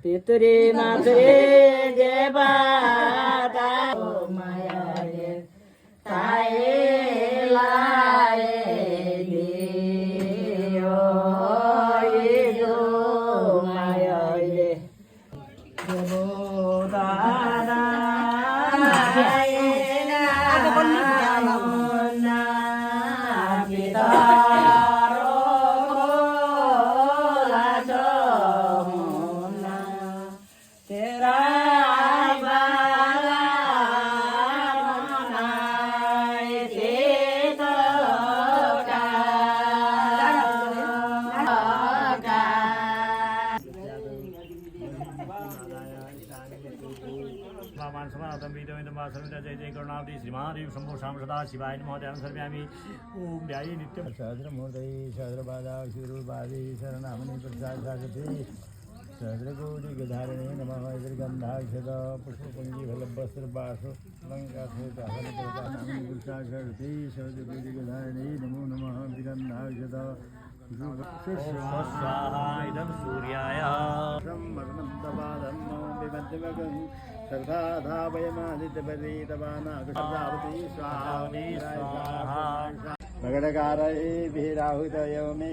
पितरे मातरे जय बाता माया रे ताए लाए दियो ये जो माया रे जो दादा आए ना ना पिता जय जय करुणावती श्रीमहादेव शंभो श्याम सदा शिवाय नमः ध्यान सर्वयामि ओम ध्याये नित्यं सहस्रमूर्तये सहस्रपादा शिरोपादे शरणामणि प्रसाद सागते सहस्रकोटि गधारिणे नमः गंधाक्षत पुष्पपुंजी फलवस्त्रपाशो अलंकाशोताहलकर्तानामणि प्रसाद सागते सहस्रकोटि गधारिणे नमो नमः विगंधाक्षत स्वाहा इदं सूर्याय ब्रह्मणन्तपादन्नो विमध्यमगं सर्वदा वयमादित्यपरीतवानागतावती स्वाहा मगडकारैभिराहुतयो मे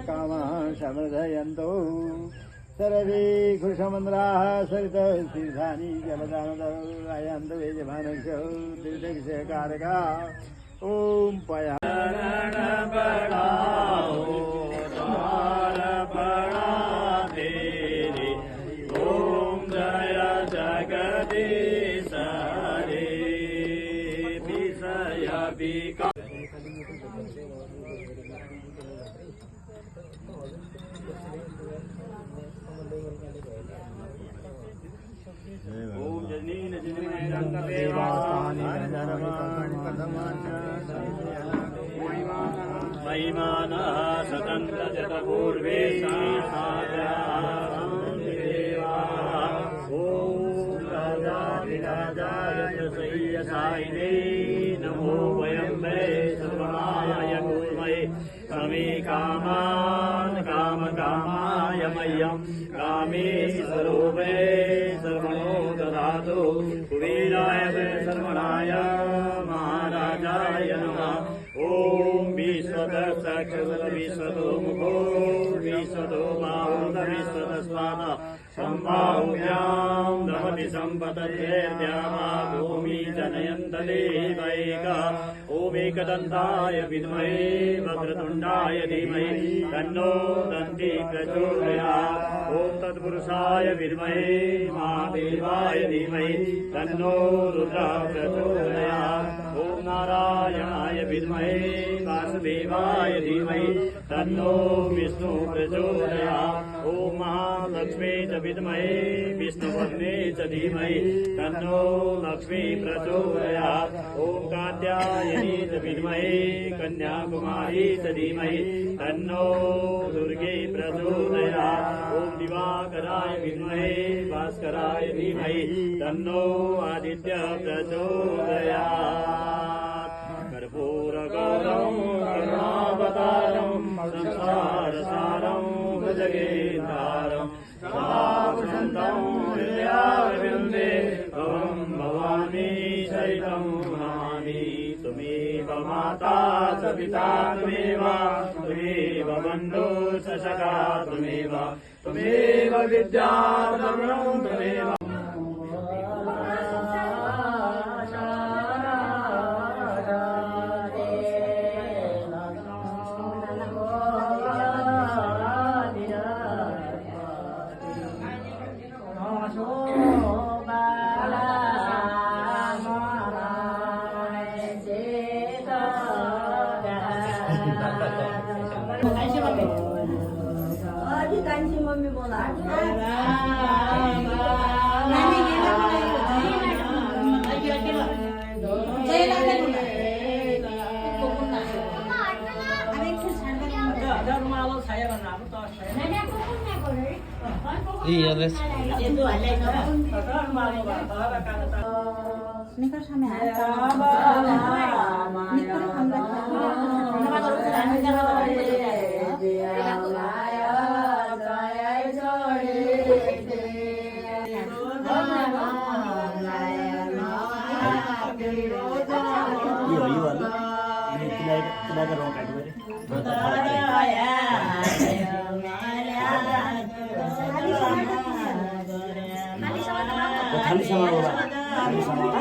कामः समृद्धयन्तो सर्वे खुशमन्द्राः सरिततीर्थानि जलदानदरायन्तु यजमानस्य तीर्थक्षकारका ॐ पया महिमानः स्वतन्त्र जत पूर्वे साइने नमो वयम्बे सर्वमाय गुरुमये कामे कामान् कामकामाय मह्यं कामे स्वरूपे सर्वणो ददातु कुबेराय सर्वणाय महाराजाय नमः ओम विश्वत साक्षात् विश्वतो मुखो विश्वतो बाहुत विश्वत स्वान सम्भाव्यां दहति सम्पतयेद्यामा भूमि जनयन्तले वैका ओम एकदन्ताय विद्महे वक्रतुण्डाय धीमहि तन्नो दन्ति प्रचोदयात् ओम तत्पुरुषाय विद्महे महादेवाय धीमहि तन्नो रुद्रः प्रचोदयात् ओम नारायणाय विद्महे वासुदेवाय धीमहि तन्नो विष्णु प्रचोदयात् ओम लक्ष्मी च विद्महे विष्णुपत्नी च धीमहि तन्नो लक्ष्मी प्रचोदयात् ॐ कात्यायनी च विद्महे कन्याकुमारी च धीमहि तन्नो दुर्गे प्रचोदयात् ॐ दिवाकराय विद्महे भास्कराय धीमहि तन्नो आदित्यः प्रचोदयात् कर्पूरगौरं करुणावतारं संसारसारं भुजगेन्द्रं सदावसन्तं हृदयारविन्दे त्वं भवानी सहितं नमामि त्वमेव माता च पिता त्वमेव बन्धु च सखा त्वमेव विद्या द्रविणं त्वमेव मम्मी बोला Nikah sama खाली sama bola खाली sama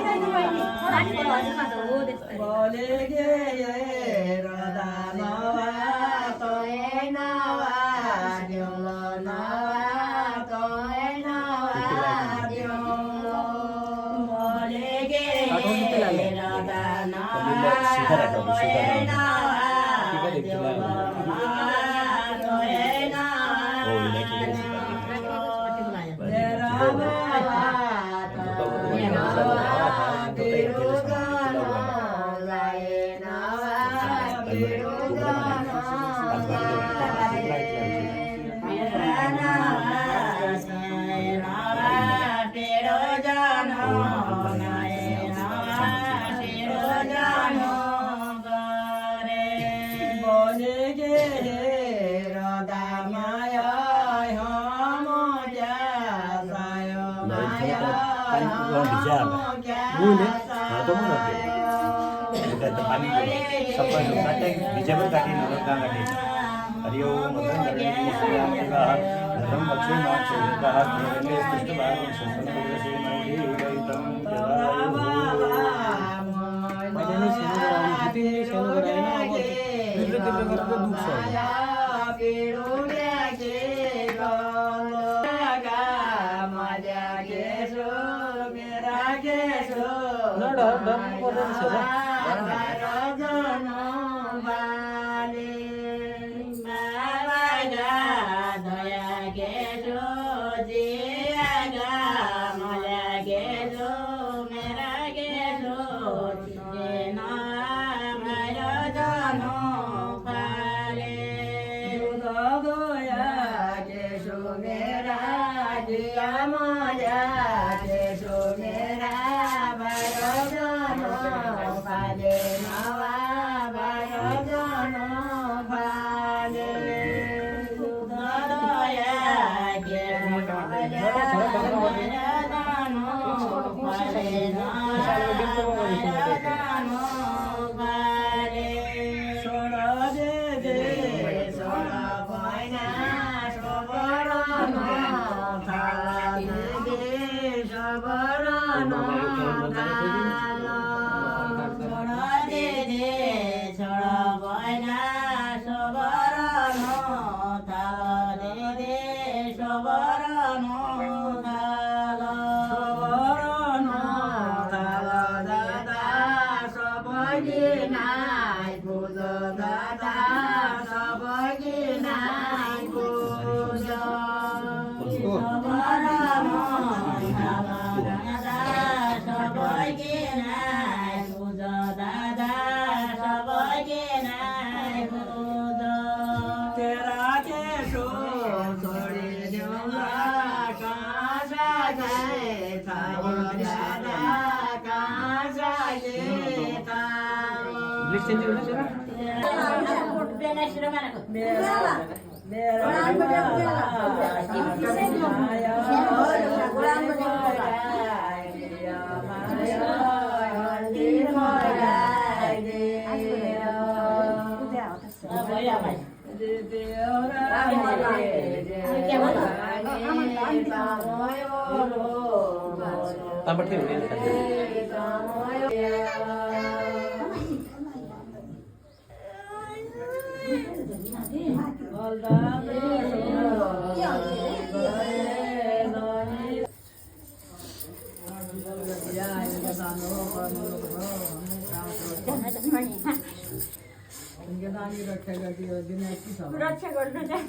रक्षा गर्नु चाहिँ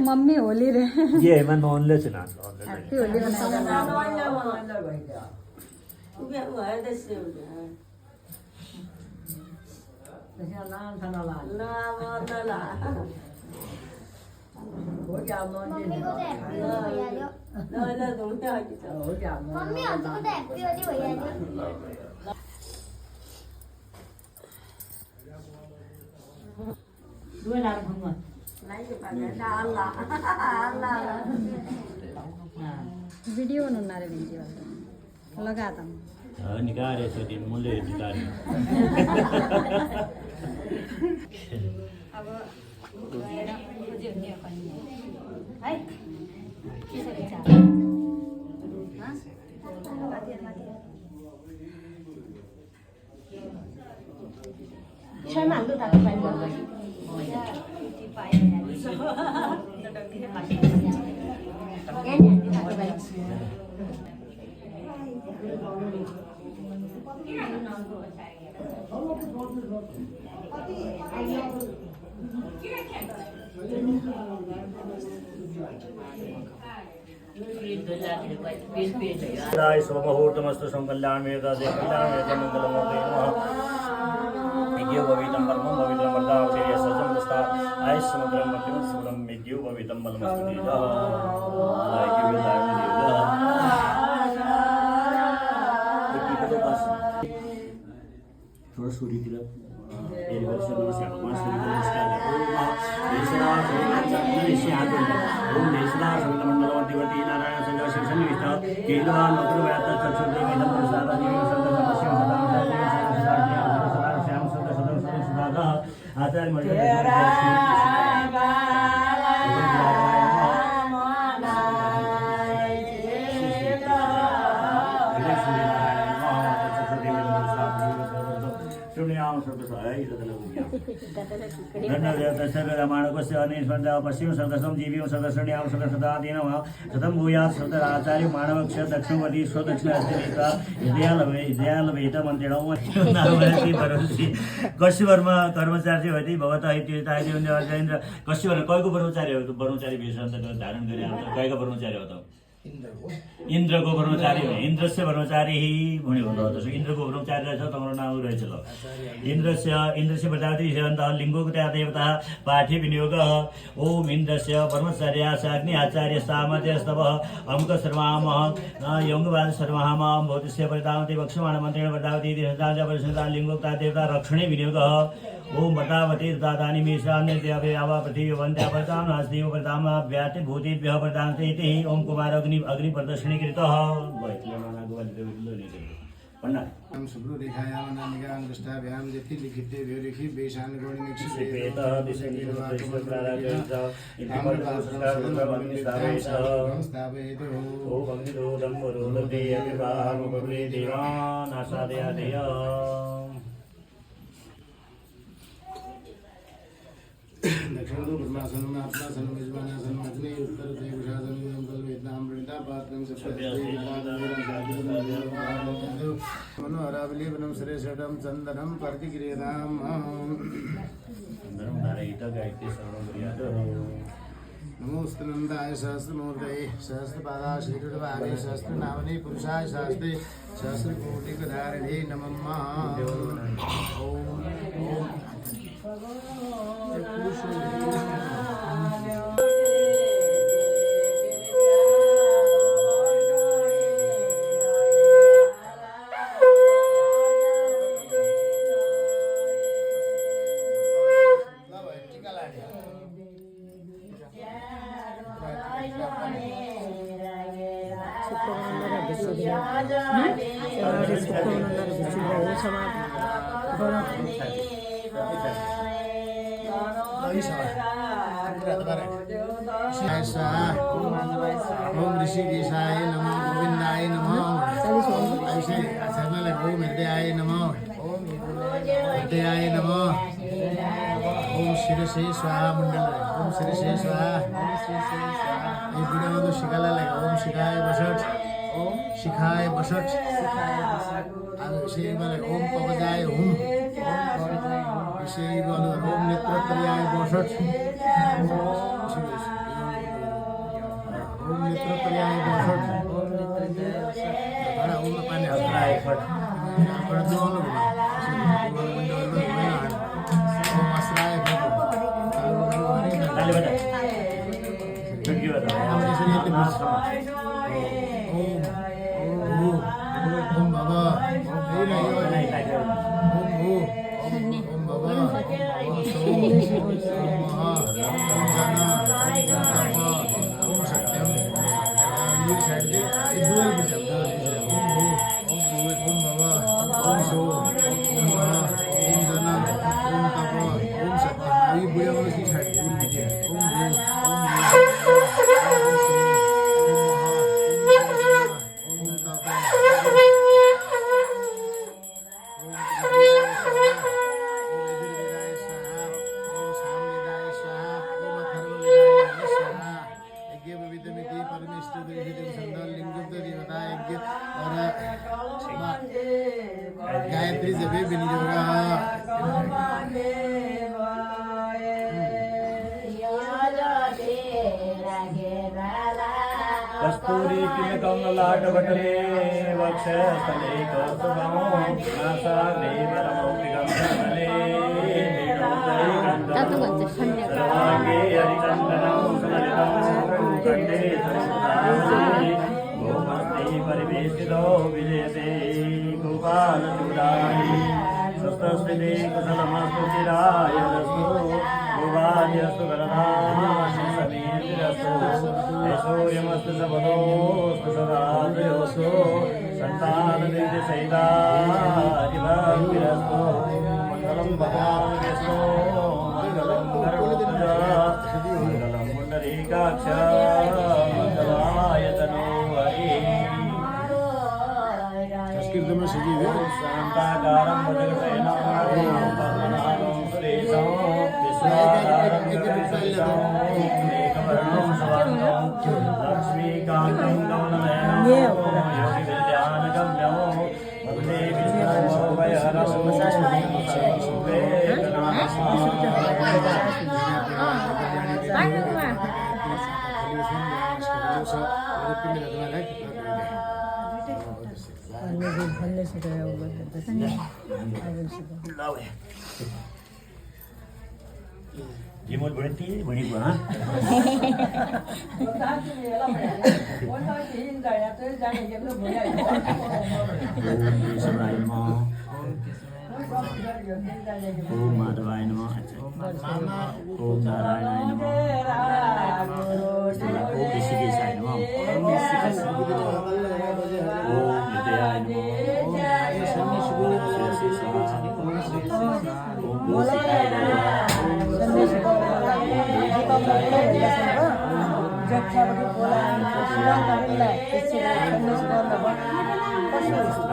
मम्मी होली रे ये हेमंत मोहनले सुना हैप्पी होली मम्मी को तो हैप्पी होली भैया मम्मी हमको तो हैप्पी होली भैया दुई लाख भङ्ग वीडियो बनाउनारे भिडियो लगा त निकाले छोटी मूल्य निकाले अब गएर खोज्यो भने पनि है त्यसरी छ छमा हाल्नु तातो पानी स्वमुहूर्तमस्तु संकल्याणमेव कल्याणमेव मंगलमूर्ते नमः विद्यो भवितं परमं भवितं वरदावतेय सजं दस्ता आय समुद्रं मध्यम समुद्रं विद्यो भवितं बलमस्तु थोड़ा सूर्य की तरफ मेरी वजह से नमस्कार भगवान सूर्य को नमस्कार ओम देशदा सवितमंडलवर्तीवर्ती नारायण संजय शिव सन्निविष्ट केलवान मधुरवैत चक्षुर्देवी नमः सादा देवी सदा पश्चिम सदा श्याम सदा सदा सदा आचार्य मर्यादा पश्चिम सदस्यम जीवी सदस्यम सदस्यतादीन शतम भूयात सदराचार्य मानवक्ष दक्षिणवती स्वदक्षिण हृदयालभेत मन्त्रिणौसी कश्यपरमा कर्मचारी भए भगवत इन्द्र कश्यप कयको ब्रह्मचारी भेष धारण गरे कयको ब्रह्मचारी हो त इन्द्रको ब्रह्मचारी हो इन्द्रस्य ब्रह्मचारी हुने हो त इन्द्रको ब्रह्मचारी रहेछ तम्रो नाम रहेछ ल इन्द्रस्य प्रजाति लिङ्गोको त्या देवता पाठे विनियोग ओम इन्द्रस्य ब्रह्मचर्या साग्नि आचार्य सामर्थ्यस्तव अमुक सर्वाम यङ्गवाद सर्वाम भौतिस्य परितामते वक्षमाण मन्त्रेण वर्धावती संता लिङ्गोक्ता देवता रक्षणे विनियोग ओम वटावती दादानि मेषान्य देवे आवा पृथ्वी वन्द्या प्रताम नास्देव प्रताम व्याति भूतेभ्यः प्रतामते इति ओम कुमार अग्नि प्रदर्शनी कृतः हम सुब्रु रेखायाम नामिकां दृष्टाभ्यां यथि लिखिते व्यलिखि वेशान गौणिमिक्षि श्रीपेतः ओ भंगिरोधं वरोदते अभिभावमुपवे देवानासादयादय दक्षिण तो पद्मासनं आत्मासनं यजमानासनं अग्नि उत्तर देवशासनं इदं तद्वेदां वृंदा पात्रं मनो हरावलीवनं श्रेष्ठं चन्दनं प्रतिक्रियताम् नमोस्तनंदाय सहस्रमूर्तये सहस्रपादाय श्रीरुद्रवाणी सहस्रनामने पुरुषाय शास्त्रे सहस्रकोटिकधारिणे नमः ओम ऋषिकेशाय नमो गोविंदाय नमो ऐसे असरल ओम हृदयाय नमो हृदयाय नमो ओम शिरसे स्वाहा मंडल ओम शिरसे स्वाहा ये वीडियो में तो शिकाला लगा ओम शिखाय बसठ इसे वाले ओम पवजाय ओम इसे वाले ओम नेत्रप्रियाय बसठ ओम नेत्रप्रियाय बसठ बड़ा ओम पानी हसराय फट पर दोनों लोग ओम असराय फट डाले बता वीडियो बता हमने सुनिए ओम बाबा ओम बाबा ओम महा ओम सत्यम ये साइड दे दुआल भी शब्द ओम बाबा ओम सो ओम महा ओम जना ओम तप ओम सत्यम ये बुढ़े वालों की साइड ओम गायत्री जबे बनी होगा कस्तूरी तिलकं लाटवटले वक्षस्थले कौस्तुभं नासाग्रे परमौक्तिकं सर्वले सर्वाङ्गे हरिचन्दनं सुललितं कण्ठे सरस्वती गोमस्ते परिवेष्टितो विजयते गोपालचूडामणि स्वस्तिस्थिते कुशलमस्तु चिराय दस्तु गोपाल्यस्तु वरदामि समेतिरस्तु ऐश्वर्यमस्तु सपदोऽस्तु सदादयोस्तु सन्तानदीर्घसहितादिवाभिरस्तु मङ्गलं भगवान् विष्णो मङ्गलं गरुडध्वज मङ्गलं पुण्डरीकाक्ष मङ्गलायतनो हरिः संस्कृत में सजी हुई शान्ताकारं भुजगशयनं पद्मनाभं सुरेशं विश्वाधारं जगदीशं एकवर्णं सवर्णं लक्ष्मीकान्तं कमलनयनं योगिविद्यानगम्यं वन्दे विष्णुं वयहरं Jimut berhenti, bunyi pun ha. Om Madhavaya Namo. Om Narayana Namo. Om Rishikesaya Namo. Om Nidaya Namo.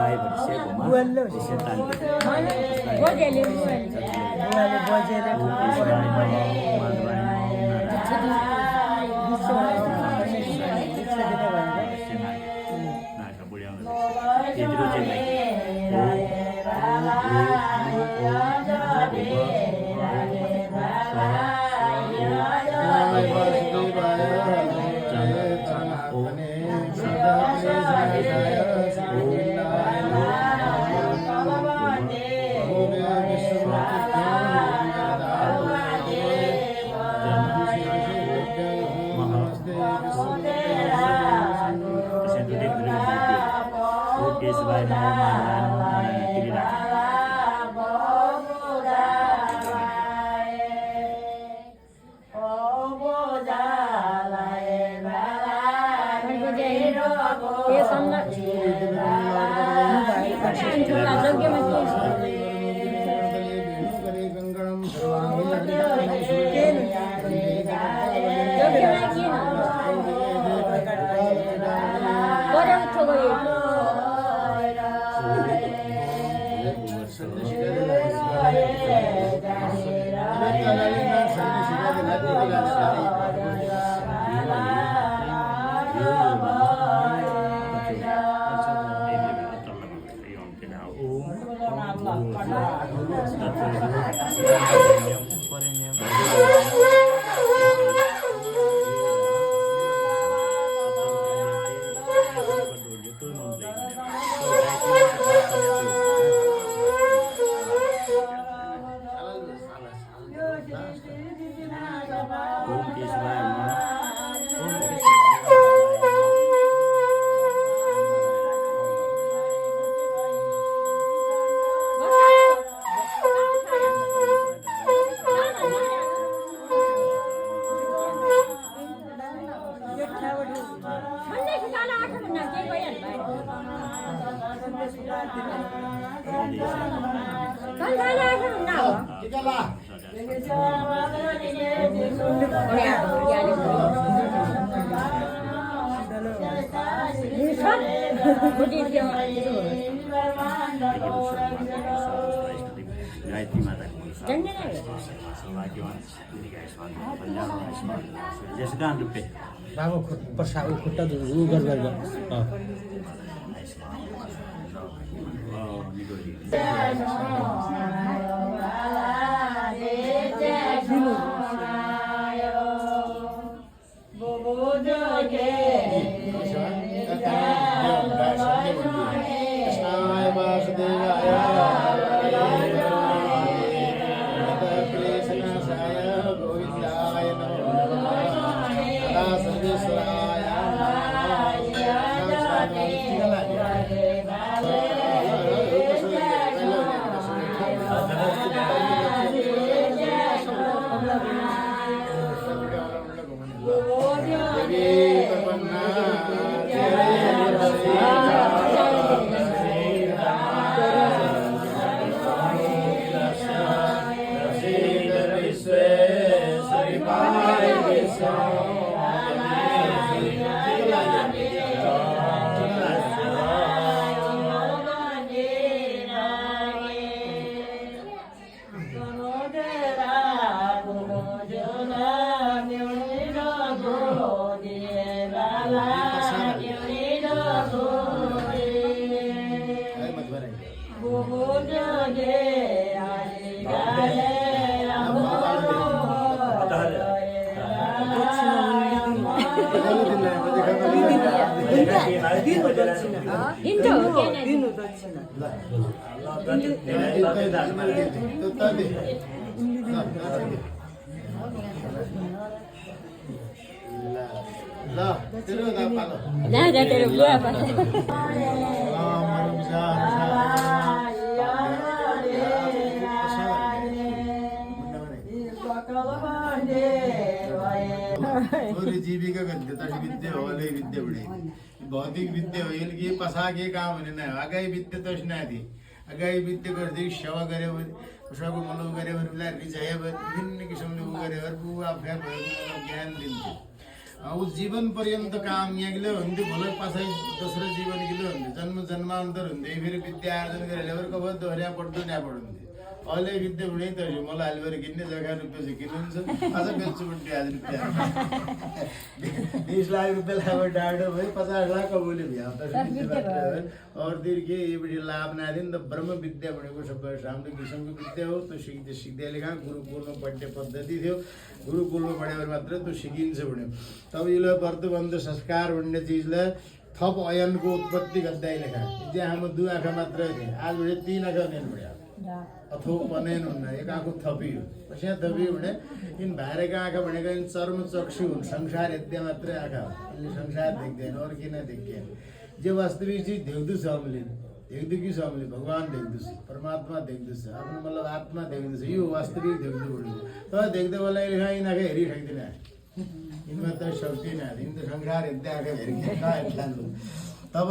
पाए भने सेकोमा त्यसै तान्थे बोजेले नाका बुढ्याउनु यत्रो चाहिँ गायत्री माताको जसगान रुपे बाबा पर्सा खुट्टा उ गर्दा जीविका विद्या हो विद्या बड़ी भौतिक विद्या होईल की पसा के काम नाही आगाई विद्या तोच नाही ती आगाई विद्या करते सेवा करे उसको मनो करे विचार विभिन्न किस्म लोग करे और वो आप ज्ञान दिन्छ ऊ जीवन पर्यंत काम यहाँ गेले हुन्थ्यो भोलि पाछै दोस्रो जीवन गेले हुन्थ्यो जन्म जन्मान्तर हुन्थ्यो फेरि विद्या आर्जन गरेर ल्याएर कब दोहोऱ्या पढ्दो त्यहाँ पढ्नुहुन्थ्यो अहिले विद्या हुँदै त मलाई हालिएर किन्ने जग्गा रुपियाँ चाहिँ किन्नुहुन्छ अझ बेच्छु पनि 1000 रुपियाँ 20 लाख रुपियाँ लाभ डाँडो भयो 50 लाख कबुली भयो और दिन के ये लाभ नदिन त ब्रह्म विद्या भनेको सबै राम्रो किसिमको विद्या हो त्यो सिक्दै सिक्दै लेखा गुरुकुलमा पढ्ने पद्धति थियो गुरुकुलमा पढेर मात्र त्यो सिकिन्छ भन्यो तब यो व्रतबन्ध संस्कार भन्ने चिजलाई थप अयनको उत्पत्ति गर्दै लेखा जे हाम्रो 2 आँखा मात्र थिए आज भने 3 आँखा नेन बढ्या अथवा पनेन हुन्न एक आँखा थपियो पछि थपियो भने इन भारेका आँखा भनेको इन चर्म चक्षु हुन् संसार यति मात्रै आँखा हो यसले संसार देख्दैन अरू किन देख्दैन जे वास्तविक चीज देख्दछ हामीले देख्दु कि छ हामीले भगवान देख्दछ परमात्मा देख्दछ आफ्नो मतलब आत्मा देख्दछ यो वास्तविक देख्दु पर्यो तर देख्दै बेला यिन आँखा हेरिसक्दैन इनमा त शक्ति नआयो इन त संसार यति आँखा हेरिन्छ तब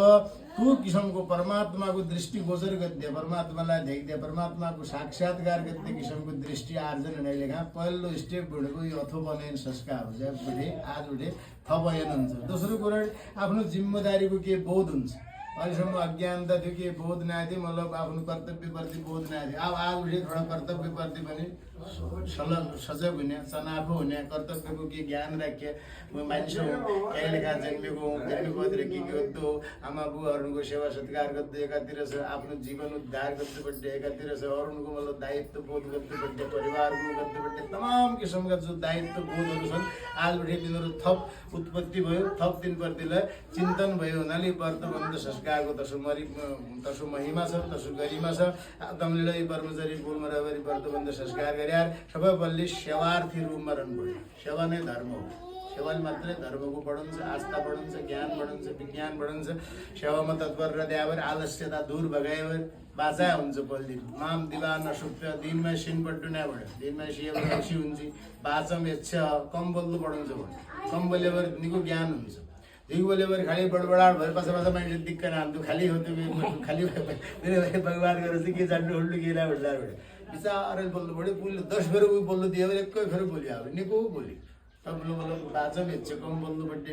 त्यो किसिमको परमात्माको दृष्टि गोचर गर्दै परमात्मालाई देख्दै परमात्माको साक्षात्कार गर्दै किसिमको दृष्टि आर्जन हुने लेखा पहिलो स्टेप भनेको यो अथोपनयन संस्कार हो जबले आज उठे थपयन हुन्छ दोस्रो कुरा आफ्नो जिम्मेदारीको के बोध हुन्छ अहिलेसम्म अज्ञानता थियो के बोध नआयो मतलब आफ्नो कर्तव्यप्रति बोध नआयो अब आज उठे थोडा कर्तव्यप्रति पनि सजग हुने चनाखो हुने कर्तव्यको के ज्ञान राख्य म मान्छे हो यहाँ लेखा जन्मेको जन्मेकोतिर के हो आमा बुवाहरूको सेवा सत्कार गर्दै एकातिर छ आफ्नो जीवन उद्धार गर्दैपट्टि एकातिर छ अरूको मतलब दायित्व बोध गर्दैपट्टि परिवारको गर्दैपट्टि तमाम किसिमका जो दायित्व बोधहरू छन् आजबाट तिनीहरू थप उत्पत्ति भयो थप दिनप्रतिलाई चिन्तन भयो हुनाले व्रतबन्ध संस्कारको तसो महिमा छ तसो गरिमा छ तमले ब्रह्मचारी कुलमा रहेर व्रतबन्ध संस्कार गरे सबै बल्ली सेवार्थी रूपमा रहनु पर्यो सेवा नै धर्म हो सेवाले मात्रै धर्मको बढन्छ आस्था बढन्छ ज्ञान बढन्छ विज्ञान बढन्छ सेवामा तत्पर रहँदै आलस्यता दूर भगाएर बाचा हुन्छ बल्ली माम दिवा नसुप्य दिनमा सिन पट्टु नै बढ्यो दिनमा सिएपछि हुन्छ बाचम इच्छा कम बोल्नु बढाउँछ भन्यो कम बोलेवर निको ज्ञान हुन्छ दिगो बोलेवर खाली बडबडाट भएर पाछा मान्छे दिक्क नान्थ्यो खाली हो त्यो खाली भगवान गरेर चाहिँ के जान्नु उल्टु गेला भन्दा बिचारै बोल्नु पऱ्यो पुलले 10 फेर उयो बोल्नु दियो भने एकै फेर बोल्यो अब निको बोल्यो तब मतलब बाचम इच्छा कम बोल्नु पट्टि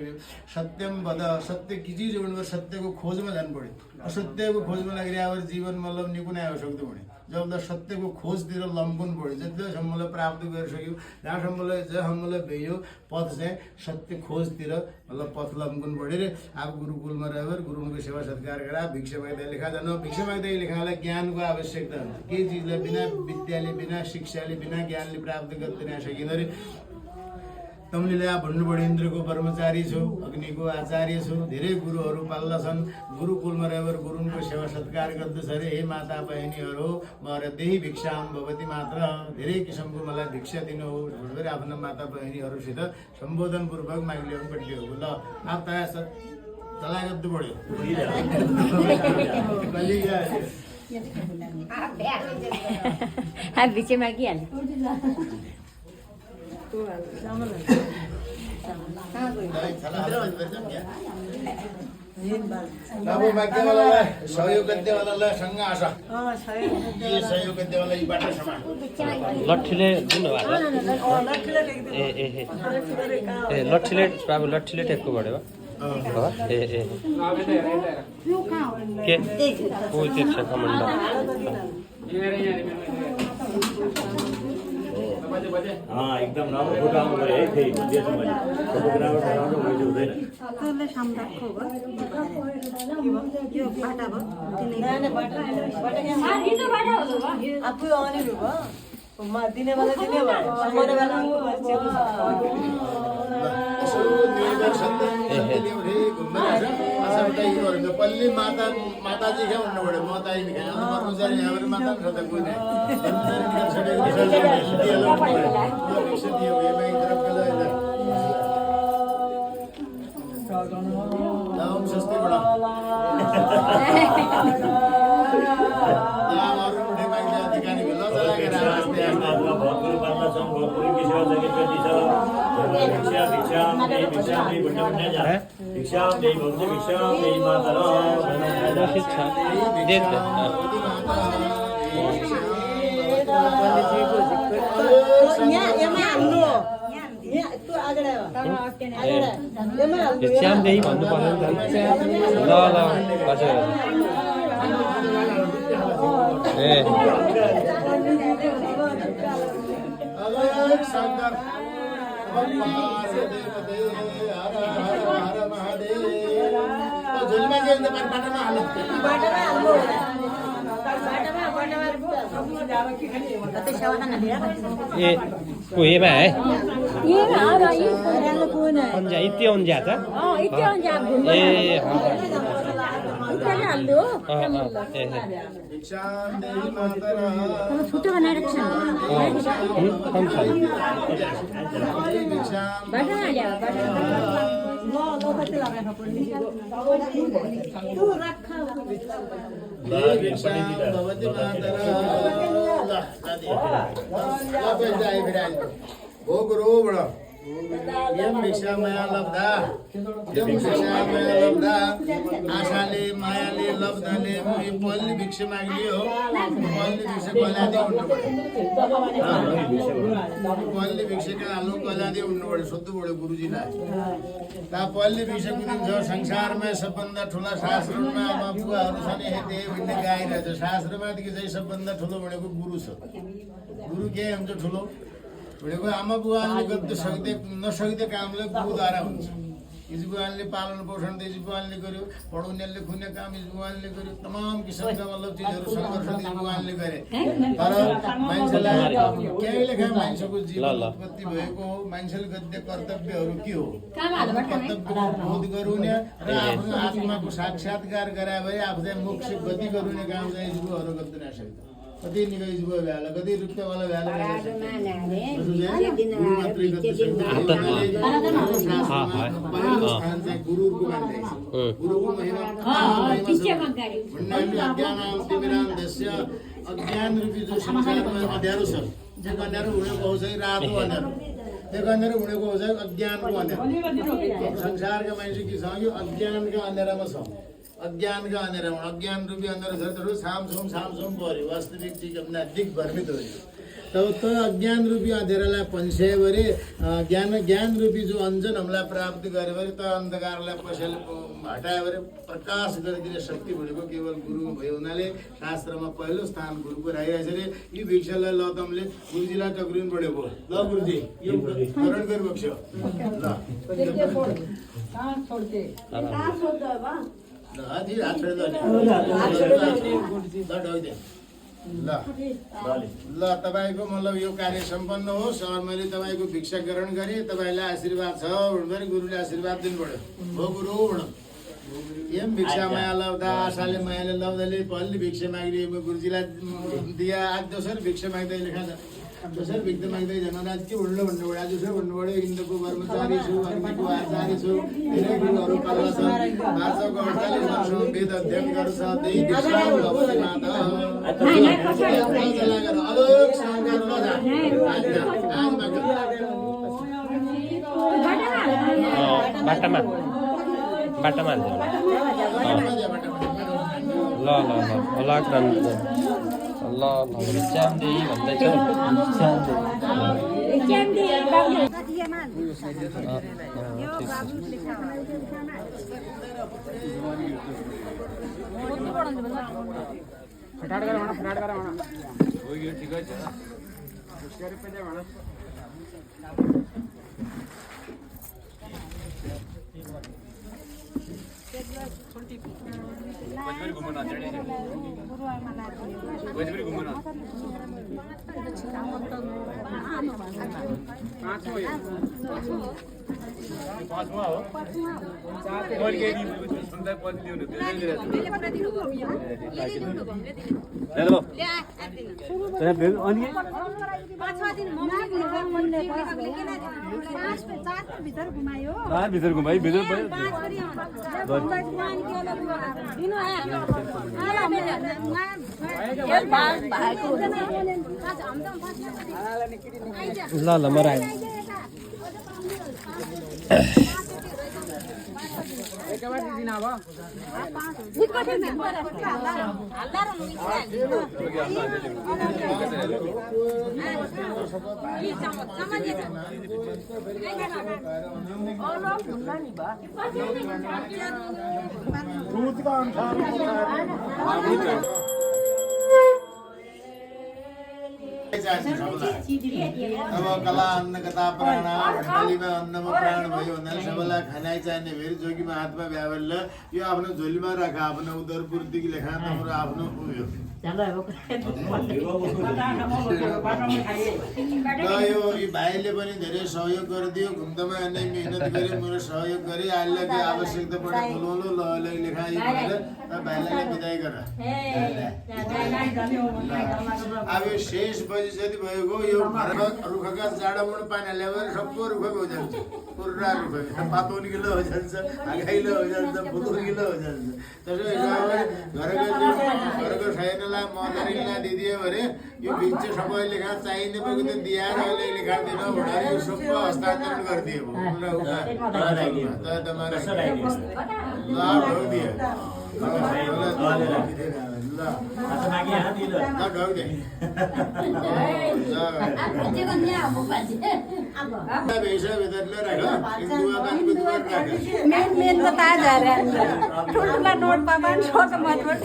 सत्यम वद सत्य की चीज भन्नु सत्यको खोजमा जानु पर्यो असत्यको खोजमा लागिरहेको जीवन मतलब निको नै आउन सक्दो भने जब सत्यको खोजतिर लम्बुन पऱ्यो जतिसम्मलाई प्राप्त गरिसक्यो जहाँसम्मलाई भ्यायो पथ चाहिँ सत्य खोजतिर मतलब पथ लम्बुन पऱ्यो रे अब गुरुकुलमा रहेर गुरुको सेवा सत्कार गरेर भिक्षा माग्दै लेखा जानु भिक्षा माग्दै लेखालाई ज्ञानको आवश्यकता हुन्छ केही चिजलाई बिना विद्याले बिना शिक्षाले बिना ज्ञानले प्राप्त गर्दैन सकिँदैन रे तमले भन्नुभयो इन्द्रको ब्रह्मचारी छु अग्निको आचार्य छु धेरै गुरुहरू पाल्दा छन् गुरुकुलमा रहेर गुरुको सेवा सत्कार गर्दछ रे हे माता बहिनीहरू म देही भिक्षाम भगवती मात्र धेरै किसिमको मलाई भिक्षा दिनु हो भनेर आफ्नो माता बहिनीहरूसित सम्बोधन पूर्वक माग्लिनु पड्यो ल आप तया चला गर्दै बढ्यो भिचे मागिहाल्यो अब माग्नेवालालाई सहयोग गर्नेवालालाई सँग आश सहयोग गर्नेवाला यी बाटो समान लट्ठीले जुन लट्ठीले बाबु लट्ठीले टेक्को बढ्यो के को त्यस कमान्डर एकदम राम्रो फुटाउनु पऱ्यो है फेरि दिएछु मैले फोटोग्राफर राम्रो मैले हुँदैन पल्ली माताजी क्या भन्नुभयो म ताई कर्मचारी यहाँबाट माता पनि सधैँ कोही च्याम्देही भन्नु पर्यो नि त ल ल हजुर ए अलग शंकर हर महादेव तो झुलमा चाहिँ पर बाटोमा हाल्नु ए कोहीमा है अन्जा इत्य अन्जा त ए फोटो बनाएर हो गुरु बडा यम भिक्षा माया लब्धा आशाले मायाले लब्धाले पल्ली भिक्षा माग्लियो पल्ली भिक्षा कलादि उड्नु पल्ली भिक्षा हाल्नु कलादि उड्नु पऱ्यो सोध्नु पऱ्यो गुरुजीलाई ता पल्ली भिक्षा कुदिन्छ संसारमा सबभन्दा ठुला शास्त्रमा आमा बुवाहरू छन् हेते भन्ने गाइरहेछ शास्त्रमादेखि चाहिँ सबभन्दा ठुलो भनेको गुरु छ गुरु के हुन्छ ठुलो भनेको आमा बुवाले गर्दै नसक्दै कामले गुरुद्वारा हुन्छ हिजो बुवाले पालन पोषण दिजु बुवाले गर्यो पढाउनेले खुने काम हिजो बुवाले गर्यो तमाम किसिमका मतलब चिजहरू सङ्घर्ष दिजु बुवाले गरे तर मान्छेलाई केही लेखा मान्छेको जीवन उत्पत्ति भएको हो मान्छेले गद्य कर्तव्यहरू के हो कर्तव्य बोध गरुने र आफ्नो आत्माको साक्षात्कार गराए भए आफूलाई मोक्ष गति गरुने काम चाहिँ हिजोहरू गर्दैन सक्छ कति निकै जुवा भ्याला कति रुप्पेवाला भ्याला गुरुको गुरुको महिमा अज्ञान रूपी जो संसारमा अँध्यारो छ जो अँध्यारो हुनेको हो चाहिँ रातो अँध्यारो त्यो अँध्यारो हुनेको हो चाहिँ अज्ञानको अँध्यारो संसारका मान्छे के छ यो अज्ञानका अँध्यारामा छ अज्ञानका अँध्यारामा अज्ञान रूपी अँध्यारो छ तर सामसुम पर्यो वास्तविक चिजभन्दा दिग भ्रमित हो तब त्यो अज्ञान रूपी अँध्यारालाई पन्स्यायो भने ज्ञान रूपी जो अञ्जन हामीलाई प्राप्त गऱ्यो भने त्यो अन्धकारलाई कसैले हटायो भने प्रकाश गरिदिने शक्ति भनेको केवल गुरुको भयो हुनाले शास्त्रमा पहिलो स्थान गुरुको राखिरहेछ अरे यी भिक्षालाई ल तमले गुरुजीलाई टक्रिनु पढेको ल गुरुजी यो स्मरण गरी बक्स्यो ल तपाईको मतलब यो कार्य सम्पन्न होस् और मैले तपाईको भिक्षा ग्रहण गरेँ तपाईलाई आशीर्वाद छ भनेर गुरुले आशीर्वाद दिनु पर्यो हो गुरु यम भिक्षा माया लब्दा आशाले मायाले लब्दाले पल्ली भिक्षा माग्दै गुरुजीलाई दिया आज दोस्रो भिक्षा माग्दै लेखा छ दोस्रो भिक्षा माग्दै जनराज के भन्नु भन्नु आज दोस्रो भन्नु पर्यो इन्द्रको कर्मचारी छु अग्निको आचार्य छु धेरै गुरुहरू पाल्ला छन् 548 वर्ष वेद अध्ययन गर्छ त्यही भिक्षा भगवती माता अलग संस्कार बाटामा ल च्याम्दी भन्दैछ भित्र घुमाइ भित्र ल म राखेँ अब कला अन्न कथा प्राण बलिमा अन्नमा प्राण भयो भन्नाले सबैलाई खाना चाहिने फेरि जोगीमा हातमा भ्यावल यो आफ्नो झोलीमा राख आफ्नो उदरपूर्तिको लेखा हाम्रो आफ्नो उयो यो भाइले पनि धेरै सहयोग गरिदियो घुम्दामा नै मेहनत गरे मेरो सहयोग गरे अहिले के आवश्यकता परे बोलाउनु ल लेखाइ भनेर भाइलाई बिदाई गर अब यो शेष बजी जति भएको यो रुखका जाडोमा पानी हाल्यो भने सबै रुख हो जान्छ पुरा रुख पातोनिलो हो जान्छ आगाइलो हो जान्छ बुतुर्गिलो हो जान्छ त्यसो हिसाबले घरको छैनलाई मदरीलाई दिदियो भने यो बिच सबै लेखा चाहिने भएको त दिएर अहिले लेखा दिन भनेर यो सबै हस्तान्तरण गरिदियो ठुल्ठुला नोट पापा छोटो मतबाट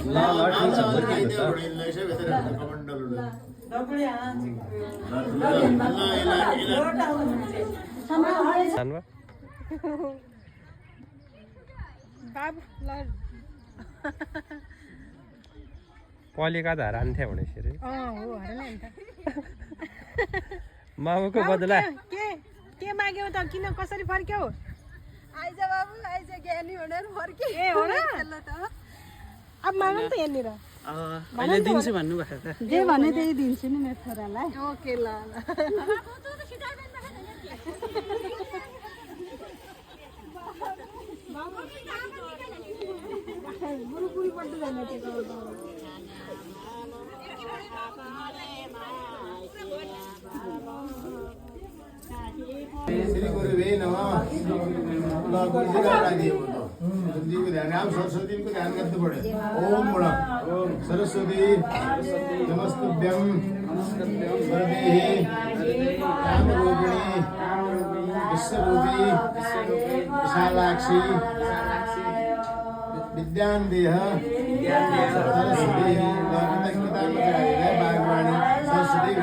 पलेका धारा आन्थ्या भने यसरी मामुको बदला के माग्यौ त किन कसरी फर्क्यौ आइज बाबु आइज ज्ञानी भनेर फर्के ए हो र अब माग त यहाँनिर अहिले दिन्छु भन्नु भएको त जे भने त्यही दिन्छु नि मेरो छोरालाई ओके ल बुढी पट्टि जाने श्री गुरुवे नमः ध्यान सरस्वती को ध्यान करते पड़े ओम गुण सरस्वती नमस्तुभ्यं वरदेहि कामरूपिणी विश्वरूपी विशालाक्षी विद्यान देह सरस्वती बागवाणी सरस्वती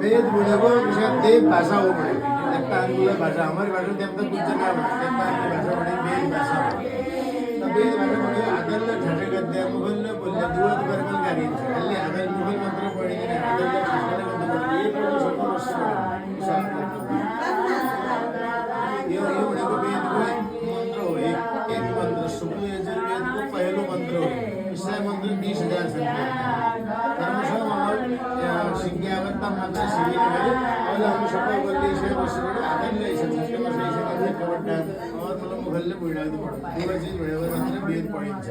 वेद बोलेको त्यही भाषा हो भने देवताहरूको भाषा हाम्रो भाषा देवता बुझ्छ न देवताहरूको भाषा भने वेद भाषा हो वेद भाषा भने आदरले ठटे गद्य मुखले बोल्ने दुवत गरेर गाडिन्छ अहिले आदर मुखल मात्र पढिने आदरले ठटे गद्य एक यो भनेको वेदको मन्त्र हो एक मन्त्र शुक्ल यजुर्वेदको पहिलो मन्त्र हो ईसा मन्त्र 20,000 छ सिज्ञावत्ता मात्र सिद्धिने गरे अहिले हामी सबै बोल्दै ईसा बसेर आदरले ईसा सिस्टममा ईसा गर्ने कवटा और मतलब मुखले बुढाउँदै पढ्छ यो चाहिँ भनेको मात्र वेद पढिन्छ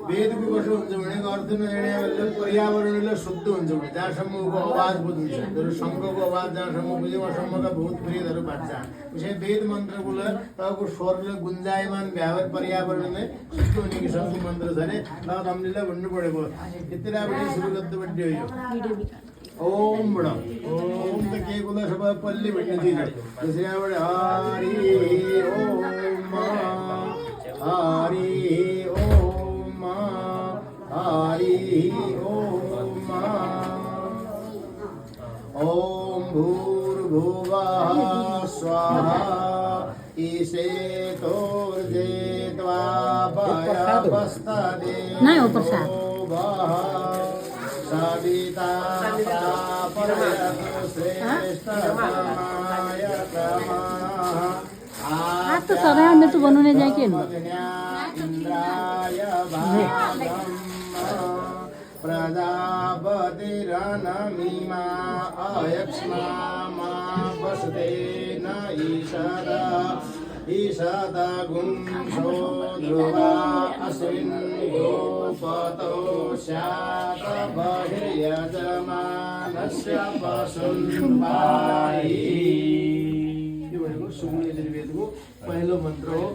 वेदको कसो हुन्छ भनेको अर्थ नजानेले पर्यावरणले शुद्ध हुन्छ भने जहाँसम्मको आवाज बुझ्छ तर शङ्खको आवाज जहाँसम्म बुझ्यो वहाँसम्मका भूत प्रेतहरू बाँच्छ उसै वेद मन्त्रको तपाईँको स्वरले गुन्जायमान भ्यावर पर्यावरणले शुद्ध हुने किसिमको मन्त्र छ भने तब हामीले भन्नु परेको यतिराबाट सुरु गर्दै बड्यो यो ओम बड ओम त के कुरा सबै पल्ली भन्ने चिज हो त्यसैबाट हरि ओम हरि ओम हरि ओम ओम भूर्भुवः स्वाहा ईशेतोर्जेत्वा भयपस्तदे नहीं हो प्रसाद सविता आज तो सराय में तो बनने जाए के इंद्राय प्रजापतिरनमीमा अयक्ष्मा वसुदेन ईशद ईशता गुंसो ध्रुवा अस्मिन् गोपतो स्यात् बहिर्यजमानस्य पशुन् पायि। यो भनेको सुगुण यजुर्वेदको पहिलो मन्त्र हो।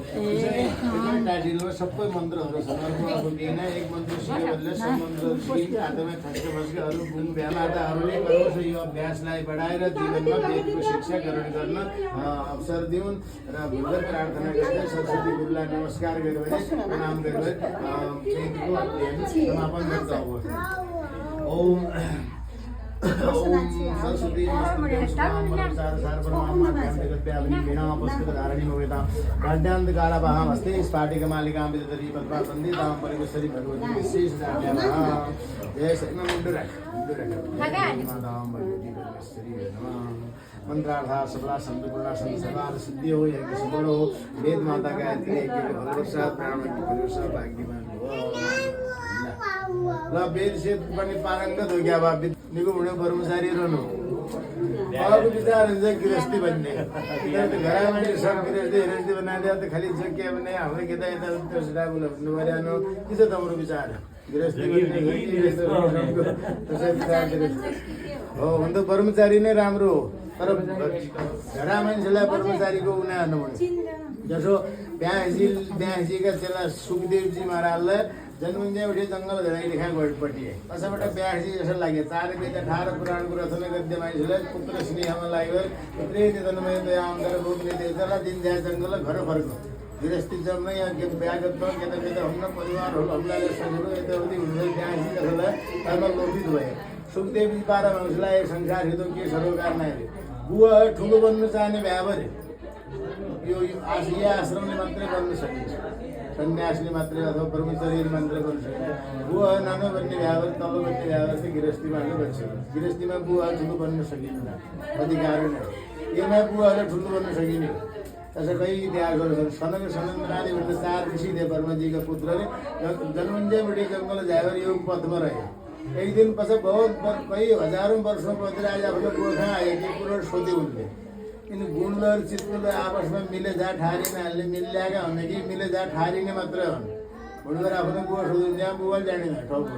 टाइटलमा सबै मन्त्रहरू छन्। अर्को अब केही न एक मन्त्र सिक्यो भने सब मन्त्रहरू सिकिन्छ। हातमा ठस्के फस्केहरू गुण व्यामाताहरूले गरोस् यो अभ्यासलाई बढाएर जीवनमा वेदको शिक्षा ग्रहण गर्न अवसर दिउन् र भगवत प्रार्थना गर्दै सरस्वती गुरुलाई नमस्कार गर्यो भने प्रणाम गर्दै वेदको अध्ययन समापन गर्छ। ओम सरस्वती वीणापस्कृतधारणीमवेतां स्फाटिकमालिकां विदधती पद्मावन्दितां परिवेशरी भगवती विशेष जय मंत्रार्था सबला संपूर्ण संसार सिद्धि हो यज्ञ सफल हो। वेद माता गायत्री यज्ञ भगवत ब्राह्मण की परिवेश भाग्यमान हो। ल वेद से पनि पारङ्गत हो क्या बा निको हुने कर्मचारी रहनु अब विचार हुन्छ गृहस्थी भन्ने घरमा सब गृहस्थी बनाइदियो त खालि जग्या भने हाम्रो केटा यता त्यसलाई भन्नु पर्यो के छ तपाईँको विचार गृहस्थी हो हुन त कर्मचारी नै राम्रो हो तर घरमा मान्छेलाई कर्मचारीको उना नहुनु जसो ब्याजीका चेला सुखदेवजी महाराजलाई जन्मन्जे उठे जङ्गल धेरै लेखा गएपट्टि कसैबाट ब्याजी जस्तो लाग्यो 4 वेद 18 पुराणको रचना गद्य मानिसलाई पुत्र स्नेहमा लाग्यो पुत्रै तन्मय दया अंगर भोगले देशला दिन जाय जङ्गल घर फर्को गृहस्थी जम्मै यहाँ के ब्यागत केटा हुन्न परिवारहरू हमलाले सजिलो यताउति हुँदै ब्याजी जसलाई कर्म लोभित भए सुखदेवजी 12 मानिसलाई संसार हितो के सरोकार नै बुवा ठुलो बन्नु चाहने भ्याबरे यो आश्रय आश्रमले मात्रै बन्न सकिन्छ सन्यासले मात्रै अथवा ब्रह्मचर्यले मात्रै गर्न सकिन्छ बुवा नानो बन्ने भ्याबर तल्लो बन्ने भ्याबर चाहिँ गृहस्थीमा नै बन्छ गृहस्थीमा बुवा ठुलो बन्न सकिँदैन अधिकार नै यसमा बुवाले ठुलो बन्न सकिने त्यसै कई इतिहासहरू छन् सनक सनन्दनाले भन्ने 4 ऋषि थिए ब्रह्मजीका पुत्रले जन्मन्जेबाट जङ्गल जाएर यो पथमा रहे एक दिन पछि बहुत कई हजारौं वर्षों पछि आज आफ्नो गोर्खा आए कि कुरो सोधे उनले इन गुणल चित्तल आपसमा मिले जा ठारिनाले मिल्याका हुने कि मिले जा ठारिने मात्रै हुन् भुलगर आफ्नो गोर सोध्नु त्यहाँ बुवा जानेन ठोको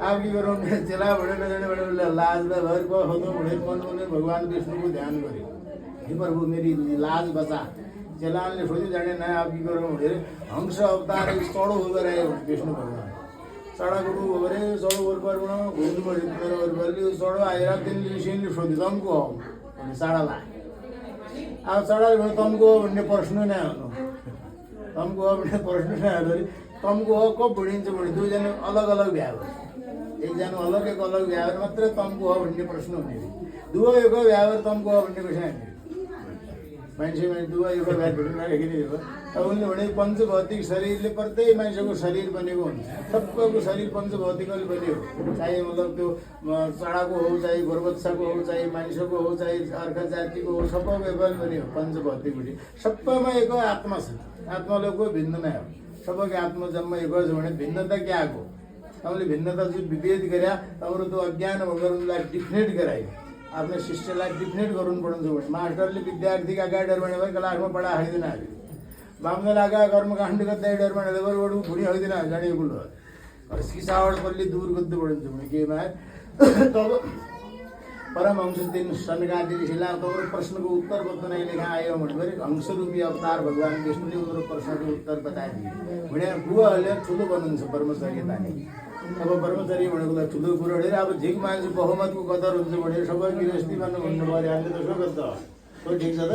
आप की गरौँ चेला भनेर जाने भनेर लाजलाई भर को होतो भने मन भने भगवान विष्णुको ध्यान गरे हे प्रभु मेरी लाज बचा चेलाले सोध्नु जाने न आप की गरौँ भनेर हंस अवतार चढो हुँदै आयो विष्णु भगवान सडक गरे चढो वर घुम्नु पर्यो मेरो वरबरले चढो आएर दिन ऋषिले सोध्यो तमको हो भने साडालाई अब साडाले भने तमको हो भन्ने प्रश्न नै आउनु तमको हो भन्ने प्रश्न नै आउँदा तमको हो को भनिन्छ भने दुईजना अलग अलग भ्या हो एकजना अलग एक अलग भ्या मात्रै तमको हो भन्ने प्रश्न हुने दुवै एउटा भ्या तमको हो भन्ने प्रश्न आउने मान्छे दुवै एउटा भ्या भेट्नु हो उनले भने पञ्चभौतिक शरीरले प्रत्येक मान्छेको शरीर बनेको हुन्छ सबैको शरीर पञ्चभौतिकले बनेको चाहे मतलब त्यो चढाको हो चाहे गोरबत्साको हो चाहे मानिसको हो चाहे अर्का जातिको हो सबैको एकै बनेको पञ्चभौतिकबाट सबैमा एकै आत्मा छ आत्माले कोही भिन्न नै हो सबैको आत्मा जन्म एकै छ भने भिन्नता क्या हो तपाईँले भिन्नता जुन विभेद गरे तपाईँहरू त्यो अज्ञान उनलाई डिफिनेट गरायो आफ्नो शिष्यलाई डिफिनेट गर्नु पर्छ भने मास्टरले विद्यार्थीका अगाडि डर भने क्लासमा पढाइदिन हाल्यो बामले लगा कर्मकाण्ड गर्दै डर भनेर बरु भुँडी होइन जाने कुलो सिसावट पल्ली दूर गर्दै पढिन्छ भने केमा तब परमहंस दिन सनकादि ऋषिलाई तपाईँको प्रश्नको उत्तर बताउन लेखा आयो भने हंस रूपी अवतार भगवान विष्णुले उनीहरू प्रश्नको उत्तर बताइदिए भने बुवाहरूले ठुलो बन्नुहुन्छ ब्रह्मचर्यताले अब ब्रह्मचर्य भनेको त ठुलो कुरो अरे अब झिक मान्छे बहुमतको कदर हुन्छ भने सबै गृहस्थीमा भन्नु पर्यो हामीले त सो गर्छ हो ठिक छ त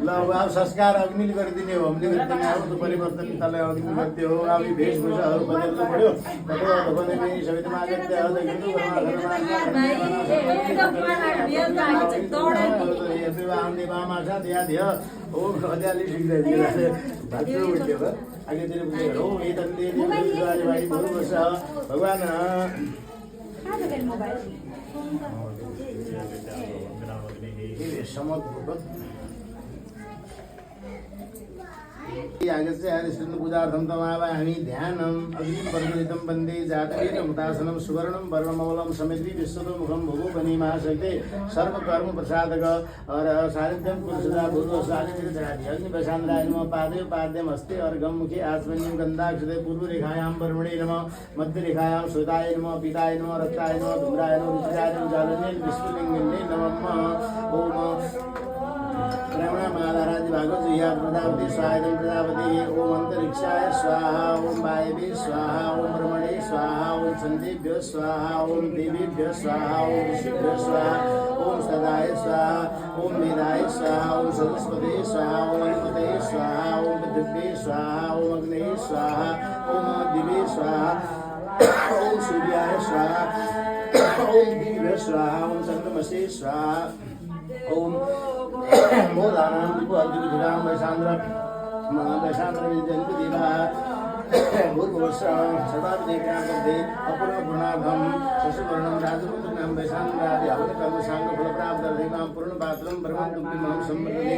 ल अब संस्कार अग्निले गरिदिने हो हामीले गरिदिने अब त परिवर्तन तलाई अग्नि गर्दै हो अब भेषभूषाहरू बदल्नु पर्यो भगवान समत यागस्य हरिश्चन्द्र पूजार्थं तमावाहमि ध्यानम् अग्निं परमहितं वन्दे जातवेन मुतासनं सुवर्णं वर्णमौलं समिति विश्वतोमुखं भुवो वनिमाशक्ते सर्वकर्म प्रसादक और सानिध्यं पुरुषदा भूतो सानिध्यं अग्निप्रशान्ताय नमः पादे पाद्यम् अस्ते अर्घं मुखे आस्मन्यं गन्धाक्षते पूर्वरेखायां पर्वणे नमः मध्यरेखायां श्वेताय नमः पीताय नमः रक्ताय नमः धूम्राय नमः विजयाय नमः जालने विश्वलिङ्गने नमः ओम ब्रह्मणामाधारादि भागवतया प्रजापति स्वाहायं प्रजापति ओम अंतरिक्षाय स्वाहा ओम वायवे स्वाहा ओम ब्रह्मणे स्वाहा ओम संदेभ्यो स्वाहा ओम देवीभ्यो स्वाहा ओम ऋषिभ्यो स्वाहा ओम सदाय स्वाहा ओम वेदाय स्वाहा ओम सरस्वती स्वाहा ओम गणपते स्वाहा ओम पृथिव्ये स्वाहा ओम अग्नये स्वाहा ओम दिवे स्वाहा ओम सूर्याय स्वाहा ओम दिव्य स्वाहा ओम चंद्रमसे स्वाहा ओम मोदानां विपुलदिविधां वैशान्द्र विजयन्ति देवाः भूर्भुवस्वां सदाभिदेव्यां अपूर्णपूर्णाभं शशिवर्णं राजपुत्रनां वैशान्द्रादि अवधिकर्मसाङ्गफलप्राप्तर्धिकां पूर्णपात्रं ब्रह्मदुग्धिमहं सम्मृद्धे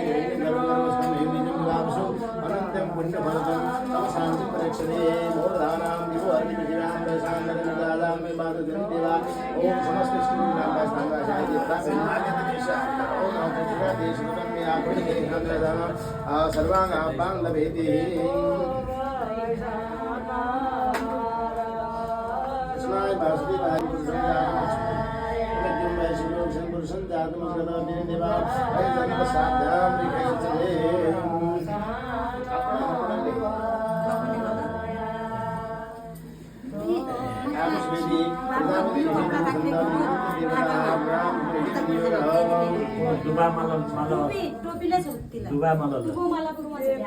अनन्तं पुण्यफलदं तव शान्तिं परीक्षते मोदानां विपुलदिविधां वैशान्द्रविदादां मे बाधजं देवा ॐ समस्तष्टिनां वैष्णवाचार्य देवता सर्वांग बांधवेति स्नाय वासुदेवाय पुरुषं जातम सदा देवा जन्म साध्यां रिखयते आमुष्वेदी प्रजापति दुबा माला टोपीला सुत्तीला दुबा माला तू मला करू माझं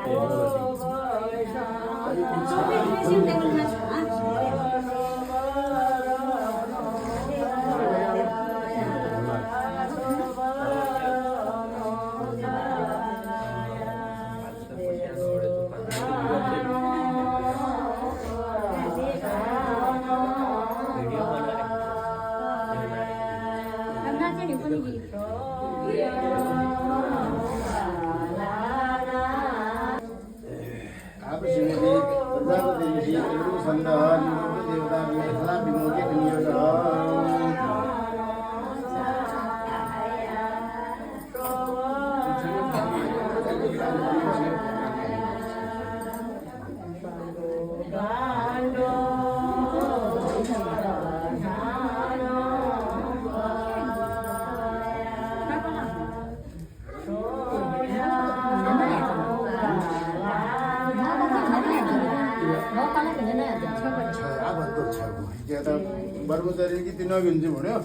कर्मचारी किती नवीन जे भन्यो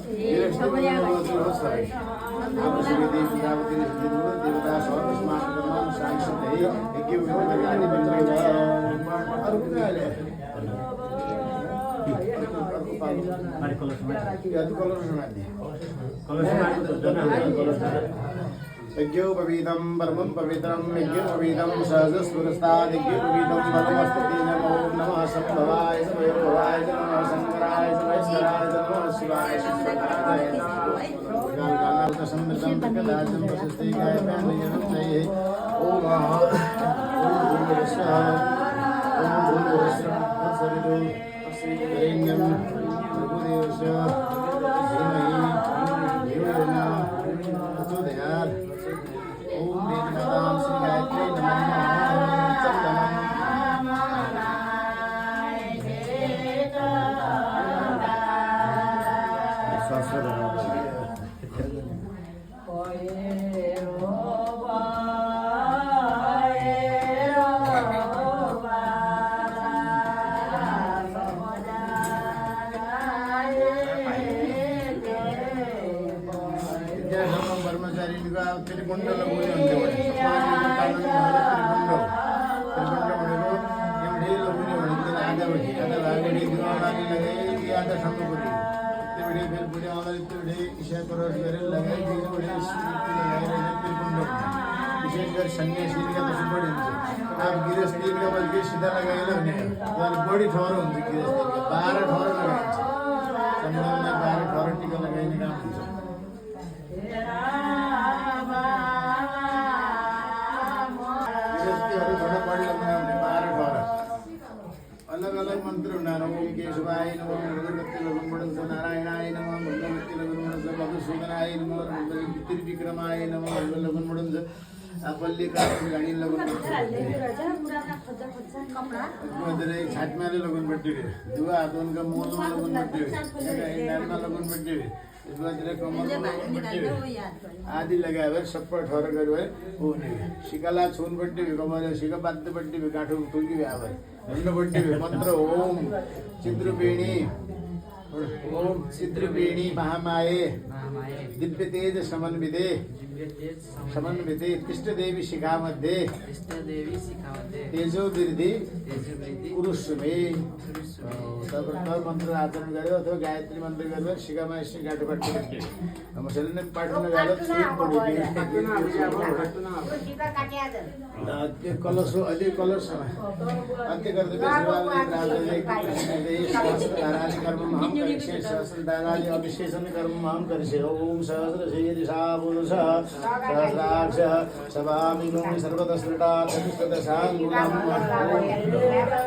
देवता सर्वस्मा सांसदे यज्ञ गाडी बन्दै अरु कुन आले यज्ञोपवीतं परमं पवित्रं यज्ञोपवीतं सहजस्वरस्ताद् यज्ञोपवीतं परमस्तते नमो नमः संभवाय भवाय नमः शंकराय वैश्वराय नमः शिवाय शिवाय गाल समृद्धं प्रकटाजं प्रशस्ते गाय ज्ञानजनं जये ओम सरिदो श्रीरेण्यं प्रभुदेवस्य धीमहि देवना प्रचोदयात् ओम वेदनादां श्री गायत्री नमः चन्दनं त्रिकुंडल बोले उनके बड़े पालन त्रिकुंड बड़े को ये बड़े लोग ने बड़े दिन आगे बढ़ी आधा आगे डी दिवाला की लगे ये आधा संगपुरी ये बड़े फिर बड़े वाला इतने बड़े इसे करोड़ करे लगे ये बड़े स्थिति लगे रहे त्रिकुंड विशेषकर सन्यासी का तो बड़े आप गिरस्ती का बल्कि सीधा लगाए लगने और बड़ी ठोर होती गिरस्ती का 12 ठोर लगाए संगम में 12 ठोर टिका लगाए निकाल गिरस्ती और बड़ा पड़ लगने शिवाय नमः मंगलमूर्ति लघुमणस नारायणाय नमः मंगलमूर्ति लघुमणस मधुसूदनाय नमः त्रिविक्रमाय नमः लघुमणस पल्लीकारण गाडी लघुमणस मधुरे छाटमाले लघुमणस दुआ दोन का मोल लघुमणस नारमा लघुमणस आदि लगाएर सबै ठहर गयो हो शिकाला छुन पट्टी कमर शिका बाध्य पट्टी गाँठो ठुल्की भए हिँड्नु पट्टी मन्त्र ओम चिद्रुपेणी ओम चिद्रुपेणी महामाये दिव्य तेज समन्विते कृष्णदेवी शिखा मध्ये तेजो वृद्धि कुरुष्मे मन्त्र आचरण गर्यो अथवा गायत्री मन्त्र गरेर शिखामा यसरी गाँठो काट्नु पट्टी मसले पाठ लगाएर कलश हो अहिले कलश अन्त्य कर्तव्य कर्म सहस्रधारादि अभिषेचन कर्म महाम करिष्ये ओम सहस्र दिशा पुरुष सहस्राक्ष सभामिनो सर्वतस्मृता चतुष्टदशाङ्गुलम्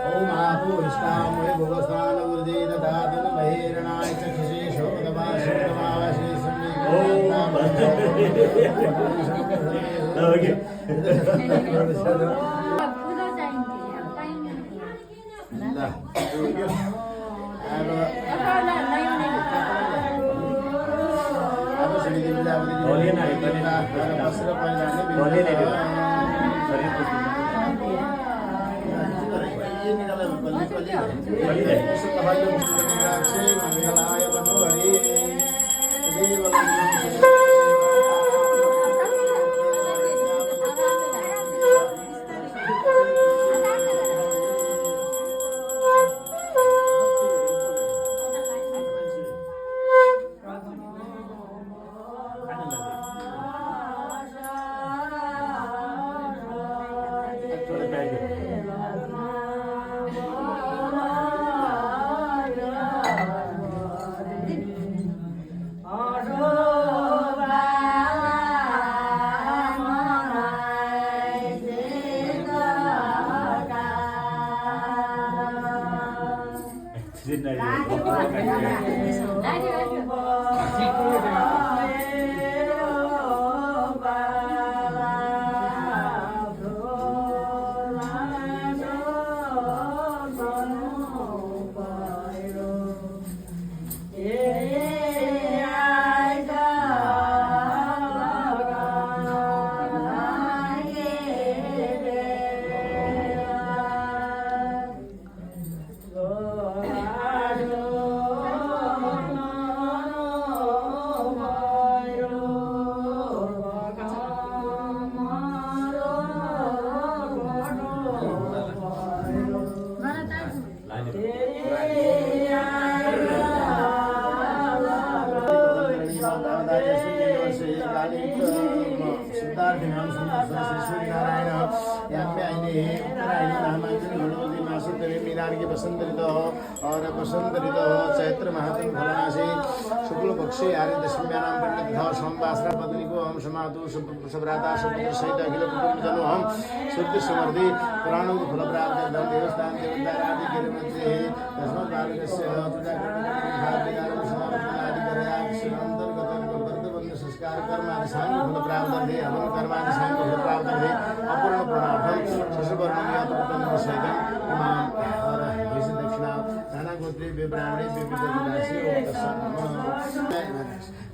ओम आपो हिष्टाम वे भुवस्थान वृद्धि दधातन बहिरणाय चक्षुषे शोकदमाशे और बसंत ऋतु चैत्र महात्म फलनाशी शुक्ल पक्षे आर्य दशम्यानां पंडित भाव संवासरा पत्नी को हम समातु सबराता सपुत्र सहित अखिल कुटुंब जनो हम शुद्ध समृद्धि पुराणों को फल प्राप्त देवस्थान देवतारादि के मध्य तस्मात् बालकस्य पूजा करने आदि संस्कार कर्म आदि सांग फल प्राप्त दे हवन कर्म आदि सांग फल प्राप्त दे अपूर्ण प्रणाम शशवर्णीय कुटुंब सहित इमाम और विशेष दक्षिणा नाना गोत्री ब्राह्मणे विविधराशि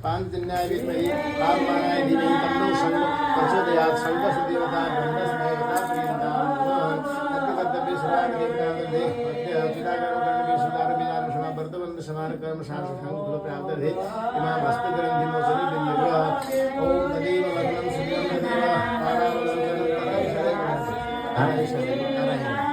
पांच दिन्याय विद्महि पावमानाय धीमहि तन्नो संग प्रचोदयात् संगस देवता ब्रह्मस देवता प्रियंता तत्कर्तव्य सर्वान देवता दे मध्य चिदागण कर्म सुदार विचार क्षमा वर्तवंत समान कर्म शांत संग फल प्राप्त दे इमाम हस्त ग्रंथि मोचनि बिंदु ओम तदेव लग्नं सुजन देव पारावलंबन परम शरण नारायण